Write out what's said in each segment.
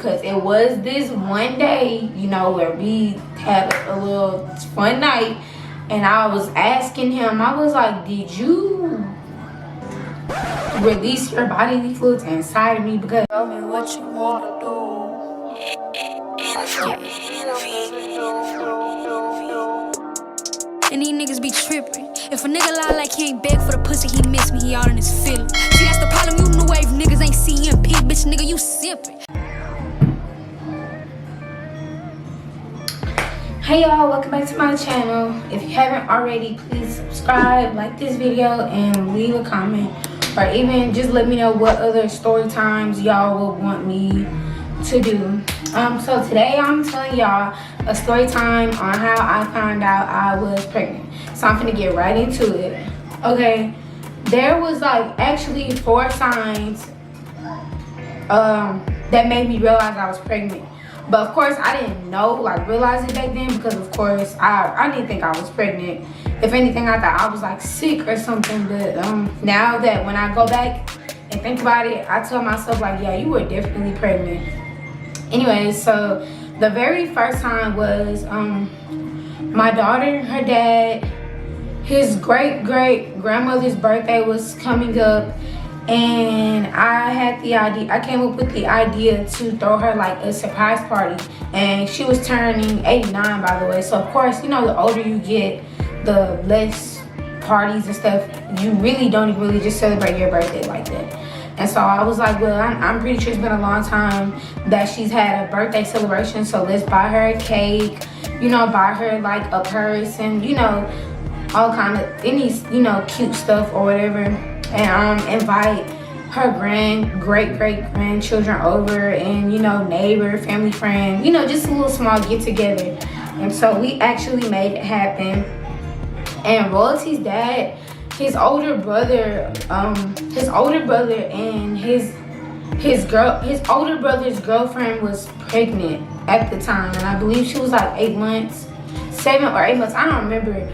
because it was this one day, you know, where we had a little fun night, and I was asking him, I was like, did you release your bodily fluids inside of me? Because tell me what you wanna do. And these niggas be tripping. If a nigga lie like he ain't beg for the pussy, he miss me, he all in his feelings. See, that's the problem, you new wave niggas ain't CMP, bitch, nigga, you sipping. Hey y'all, welcome back to my channel. If you haven't already, please subscribe, like this video, and leave a comment. Or even just let me know what other story times y'all would want me to do. So today I'm telling y'all a story time on how I found out I was pregnant. So I'm gonna get right into it. Okay, there was like actually 4 signs that made me realize I was pregnant. But of course I didn't realize it back then, because of course I didn't think I was pregnant. If anything, I thought I was like sick or something. But now that when I go back and think about it, I tell myself like, yeah, you were definitely pregnant. Anyway, so the very first time was my daughter, her dad, his great-great-grandmother's birthday was coming up, and I had the idea, I came up with the idea to throw her like a surprise party. And she was turning 89, by the way. So of course, you know, the older you get, the less parties and stuff. You really don't really just celebrate your birthday like that. And so I was like, well, I'm pretty sure it's been a long time that she's had a birthday celebration, so let's buy her a cake, you know, buy her like a purse, and you know, all kind of any, you know, cute stuff or whatever, and invite her great-great-grandchildren over, and you know, neighbor, family, friend, you know, just a little small get together. And so we actually made it happen. And Royalty's dad, his older brother and his older brother's girlfriend was pregnant at the time, and I believe she was like 7 or 8 months, I don't remember.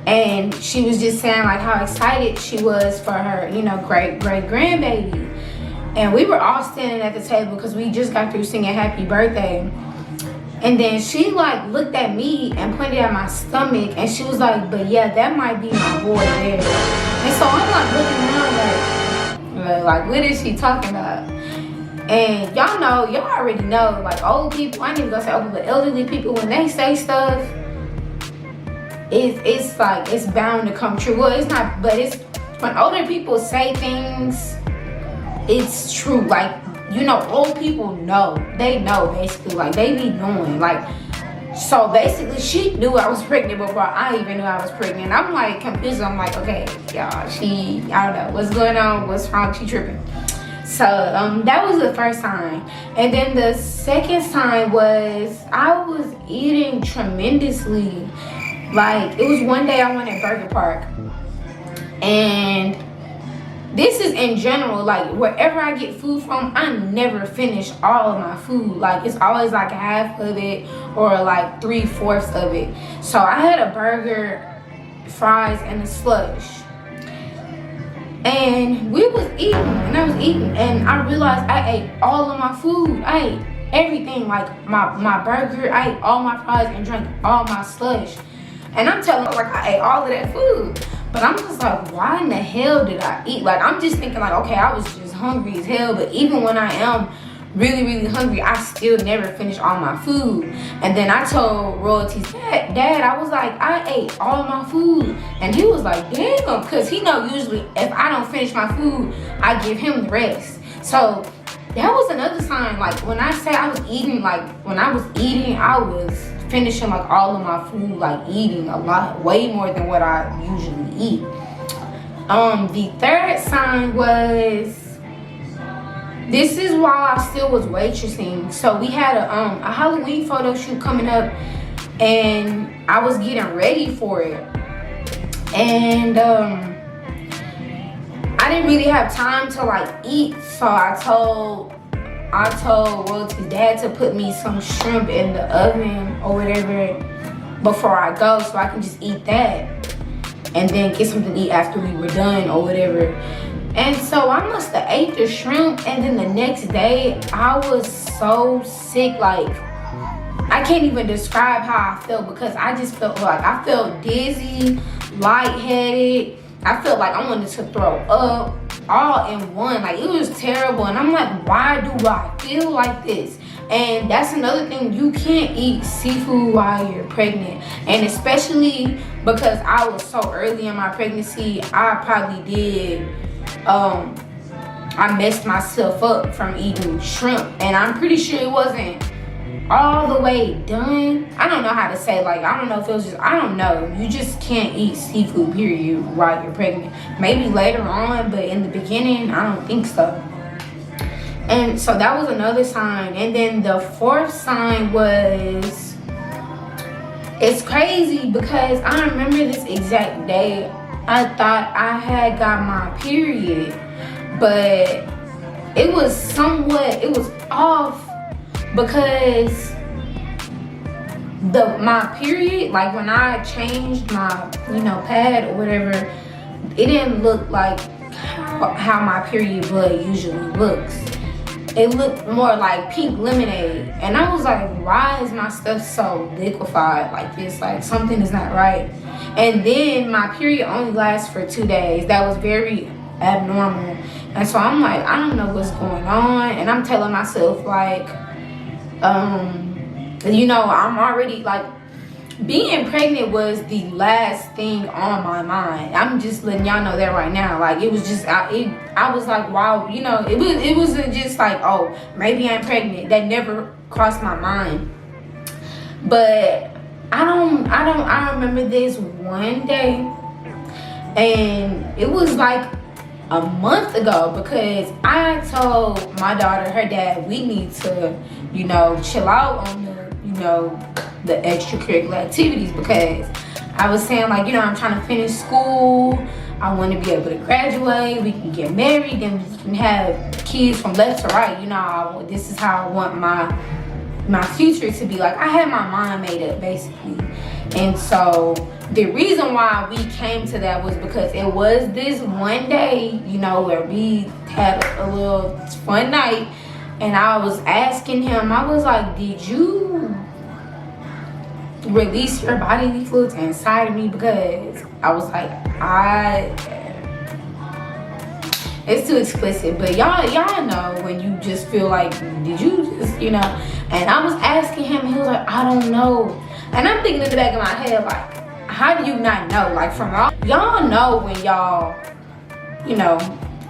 And she was just saying like how excited she was for her, you know, great-great-grandbaby. And we were all standing at the table because we just got through singing happy birthday. And then she like looked at me and pointed at my stomach, and she was like, but yeah, that might be my boy there. And so I'm like looking around like what is she talking about? And y'all already know, like old people, I ain't even gonna say old, but elderly people, when they say stuff, it's like it's bound to come true. Well, it's not, but it's when older people say things, it's true. Like, you know, old people know. They know, basically. Like, they be knowing. Like, so basically, she knew I was pregnant before I even knew I was pregnant. I'm like confused. I'm like, okay, y'all, I don't know what's going on. What's wrong? She tripping. So that was the first time. And then the second time was I was eating tremendously. Like, it was one day I went at Burger Park, and this is in general, like wherever I get food from, I never finish all of my food. Like, it's always like half of it or like 3/4 of it. So I had a burger, fries, and a slush, and we was eating, and I was eating, and I realized I ate all of my food. I ate everything, like my burger, I ate all my fries, and drank all my slush. And I'm telling her, like, I ate all of that food. But I'm just like, why in the hell did I eat? Like, I'm just thinking like, okay, I was just hungry as hell. But even when I am really, really hungry, I still never finish all my food. And then I told Royalty's dad, I was like, I ate all my food. And he was like, damn, because he know usually if I don't finish my food, I give him the rest. So that was another sign. Like, when I say I was eating, like when I was eating, I was finishing like all of my food, like eating a lot, way more than what I usually eat. The third sign was, this is while I still was waitressing. So we had a Halloween photo shoot coming up, and I was getting ready for it, and I didn't really have time to like eat. So I told Royalty's dad to put me some shrimp in the oven or whatever before I go, so I can just eat that and then get something to eat after we were done or whatever. And so I must have ate the shrimp, and then the next day I was so sick. Like, I can't even describe how I felt, because I just felt like I felt dizzy, lightheaded. I felt like I wanted to throw up all in one. Like, it was terrible. And I'm like, why do I feel like this? And that's another thing, you can't eat seafood while you're pregnant. And especially because I was so early in my pregnancy, I probably did, I messed myself up from eating shrimp. And I'm pretty sure it wasn't all the way done. I don't know how to say, like, I don't know if it was just, I don't know. You just can't eat seafood, period, while you're pregnant. Maybe later on, but in the beginning, I don't think so. And so that was another sign. And then the fourth sign was, it's crazy because I remember this exact day. I thought I had got my period, but it was off, because my period, like when I changed my pad or whatever, it didn't look like how my period blood usually looks. It looked more like pink lemonade, and I was like, why is my stuff so liquefied like this? Like, something is not right. And then my period only lasts for 2 days. That was very abnormal. And so I'm like, I don't know what's going on. And I'm telling myself, like, I'm already, like, being pregnant was the last thing on my mind. I'm just letting y'all know that right now. Like, it was just, I was like, wow, it wasn't just like, oh, maybe I'm pregnant. That never crossed my mind. But I remember this one day, and it was like a month ago, because I told my daughter, her dad, we need to, chill out on the extracurricular activities, because I was saying, like, I'm trying to finish school. I want to be able to graduate. We can get married, then we can have kids from left to right. This is how I want my future to be. Like, I had my mind made up, basically. And so the reason why we came to that was because it was this one day, where we had a little fun night, and I was asking him, I was like, did you release your bodily fluids inside of me? Because I was like, it's too explicit, but y'all know when you just feel like, did you just, and I was asking him, and he was like, I don't know. And I'm thinking in the back of my head, like, how do you not know? Like, from y'all know when y'all,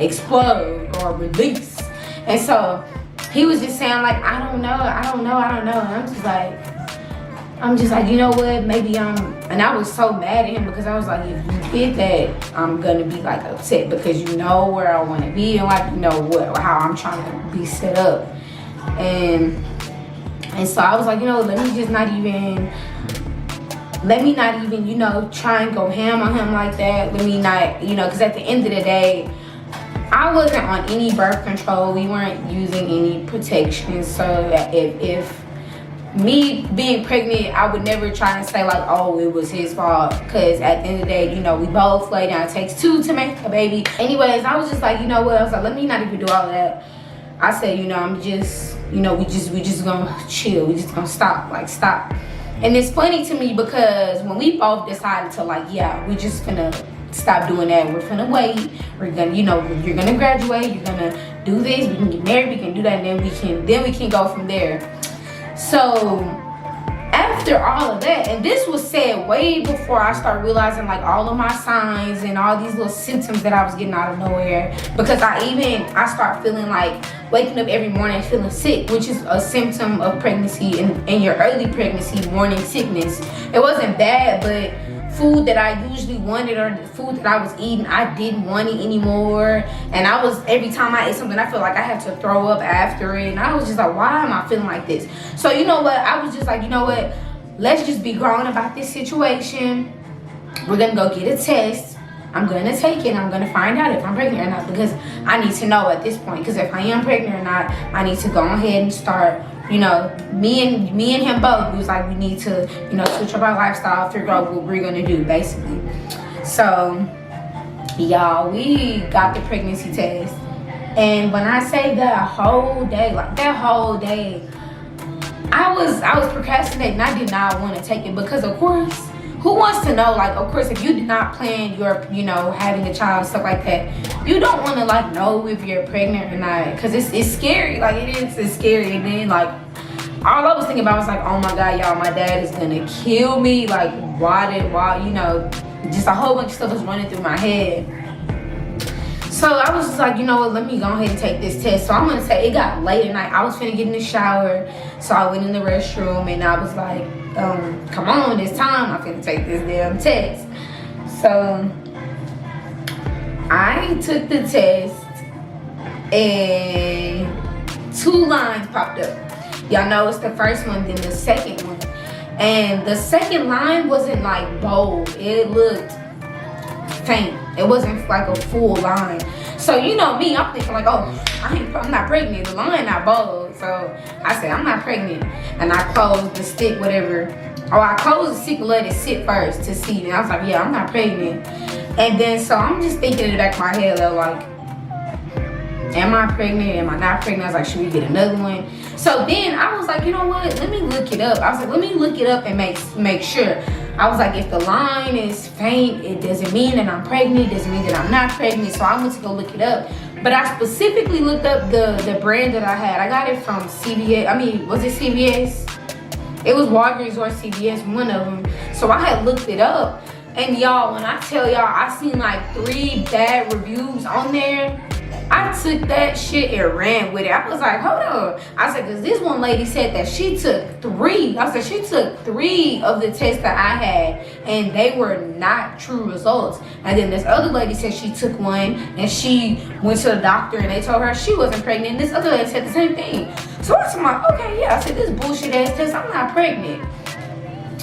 explode or release. And so he was just saying, like, I don't know. And I'm just like, you know what, maybe and I was so mad at him, because I was like, if you did that, I'm gonna be like upset, because you know where I want to be, and like, how I'm trying to be set up. And so I was like, let me not even, try and go ham on him like that. Let me not, because at the end of the day, I wasn't on any birth control. We weren't using any protection. So if me being pregnant, I would never try and say, like, oh, it was his fault, because at the end of the day, we both lay down. It takes two to make a baby. Anyways, I was just like, I was like, let me not even do all of that. I said, I'm just, we just gonna chill. We just gonna stop. And it's funny to me, because when we both decided to, like, yeah, we just gonna stop doing that. We're gonna wait. We're gonna, you're gonna graduate. You're gonna do this. We can get married. We can do that, and then we can go from there. So after all of that, and this was said way before I started realizing, like, all of my signs and all these little symptoms that I was getting out of nowhere, because I start feeling like waking up every morning feeling sick, which is a symptom of pregnancy and your early pregnancy, morning sickness. It wasn't bad, but food that I usually wanted, or the food that I was eating, I didn't want it anymore. And every time I ate something, I felt like I had to throw up after it. And I was just like, why am I feeling like this? So you know what? I was just like, let's just be grown about this situation. We're gonna go get a test. I'm gonna take it. I'm gonna find out if I'm pregnant or not, because I need to know at this point. Because if I am pregnant or not, I need to go ahead and start. Me and him both, we was like, we need to, switch up our lifestyle, figure out what we're gonna do, basically. So Y'all, we got the pregnancy test. And when I say that whole day, like that whole day, I was procrastinating. I did not want to take it because, of course, who wants to know? Like, of course, if you did not plan your, you know, having a child, stuff like that, you don't want to like know if you're pregnant or not, because it's scary. Like it's scary. And then like all I was thinking about was like, oh my God, y'all, my dad is gonna kill me. Like why, you know, just a whole bunch of stuff was running through my head. So I was just like, you know what, let me go ahead and take this test. So I'm gonna say it got late at night. I was finna get in the shower. So I went in the restroom and I was like, come on, it's time. I'm finna take this damn test. So I took the test and 2 lines popped up. Y'all know it's the first one, then the second one. And the second line wasn't like bold. It looked faint. It wasn't like a full line. So you know me, I'm thinking like, oh, I'm not pregnant. The line not bold. So I said, I'm not pregnant. And I closed the stick, whatever. Oh, I closed the stick and let it sit first to see. And I was like, yeah, I'm not pregnant. And then so I'm just thinking in the back of my head, like, am I pregnant? Am I not pregnant? I was like, should we get another one? So then I was like, you know what? Let me look it up. I was like, let me look it up and make sure. I was like, if the line is faint, it doesn't mean that I'm pregnant. It doesn't mean that I'm not pregnant. So I went to go look it up. But I specifically looked up the brand that I had. I got it from CVS. I mean, was it CVS? It was Walgreens or CVS, one of them. So I had looked it up. And y'all, when I tell y'all, I seen like 3 bad reviews on there. I took that shit and ran with it. I was like, hold on. I said, because this one lady said that she took 3. I said, she took 3 of the tests that I had, and they were not true results. And then this other lady said she took one, and she went to the doctor, and they told her she wasn't pregnant. And this other lady said the same thing. So I was like, okay, yeah. I said, this bullshit ass test, I'm not pregnant.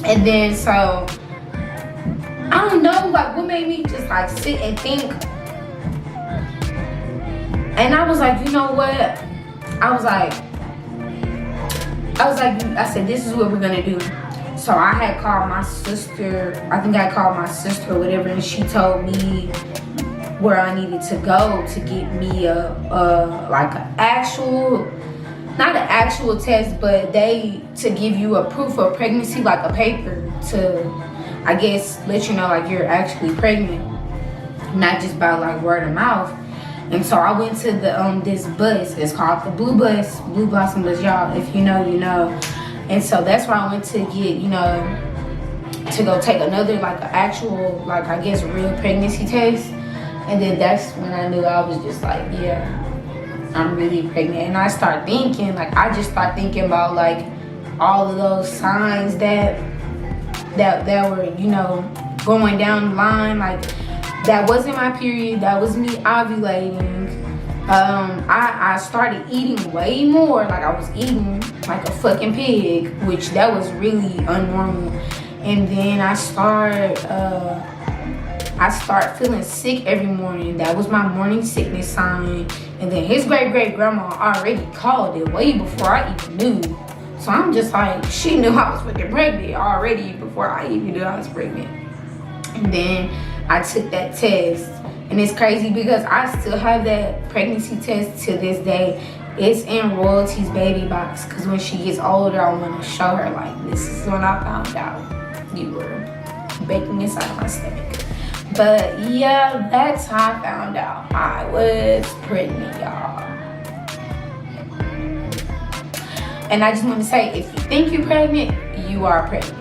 And then so, I don't know, like, what made me just like sit and think. And I was like, you know what? I said, this is what we're gonna do. So I had called my sister. I think I called my sister or whatever, and she told me where I needed to go to get me like an actual, not an actual test, but to give you a proof of pregnancy, like a paper to, I guess, let you know like you're actually pregnant, not just by like word of mouth. And so I went to the this bus. It's called the Blue Blossom Bus, y'all. If you know, you know. And so that's where I went to get, you know, to go take another like an actual, like I guess real pregnancy test. And then that's when I knew I was just like, yeah, I'm really pregnant. And I start thinking, like I just start thinking about like all of those signs that were, you know, going down the line, like. That wasn't my period. That was me ovulating. I started eating way more. Like I was eating like a fucking pig, which that was really unnormal. And then I start feeling sick every morning. That was my morning sickness sign. And then his great-great-grandma already called it way before I even knew. So I'm just like, she knew I was fucking pregnant already before I even knew I was pregnant. And then I took that test, and it's crazy because I still have that pregnancy test to this day. It's in Royalty's baby box, because when she gets older, I want to show her, like, this is when I found out you were baking inside my stomach. But yeah, that's how I found out I was pregnant, y'all. And I just want to say, if you think you're pregnant, you are pregnant.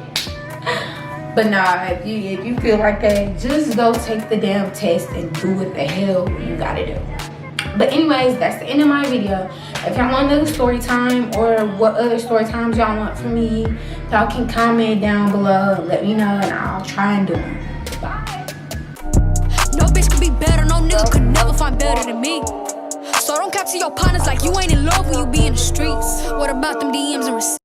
But nah, if you feel like that, just go take the damn test and do what the hell you gotta do. But anyways, that's the end of my video. If y'all want another story time or what other story times y'all want from me, y'all can comment down below and let me know, and I'll try and do them. Bye. No bitch could be better, no nigga could never find better than me. So don't capture your partners like you ain't in love when you be in the streets. What about them DMs and receipts?